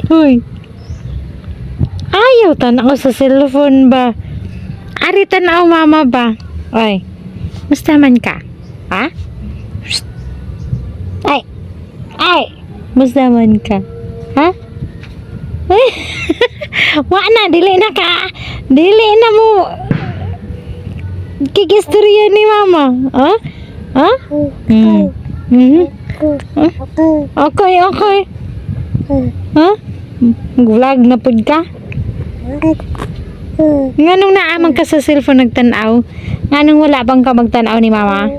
Hoy. Ayaw tanaw sa cellphone ba? Ari tanaw mama ba? Oy. Musta man ka? Ha? Psst. Ay. Ay. Musta man ka? Ha? Ay. Wa na dili na ka. Dili na mo. Kigistorya ni mama. Ha? Ha? Okay, okay. Ha? Vlog na pud ka? Nganong naamang ka sa cellphone nagtanaw? Nganong wala bang ka magtanaw ni mama?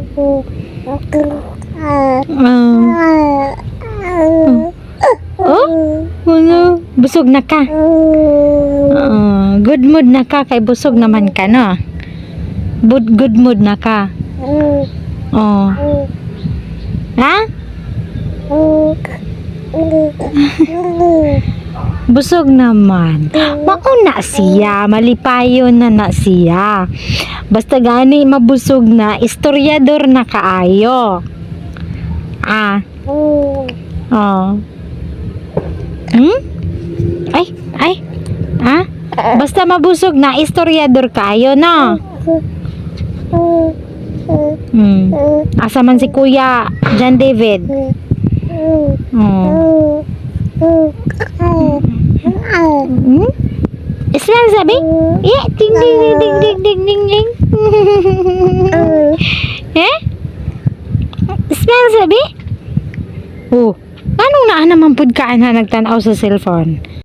Oh? Ano? Busog na ka? Good mood na ka kay busog naman ka, no? Good mood na ka? Oh. Ha? Busog naman. Mauna siya, malipayon na siya. Basta gani mabusog na, istoryador na kaayo. Oh. Ay. Basta mabusog na, istoryador kaayo, no? Asa man si Kuya John David? Smell sabi? Yeah, ding ding ding ding ding ding ding ding. Smell sabi? Oh, anong naa naman pud ka na nagtanaw sa cellphone?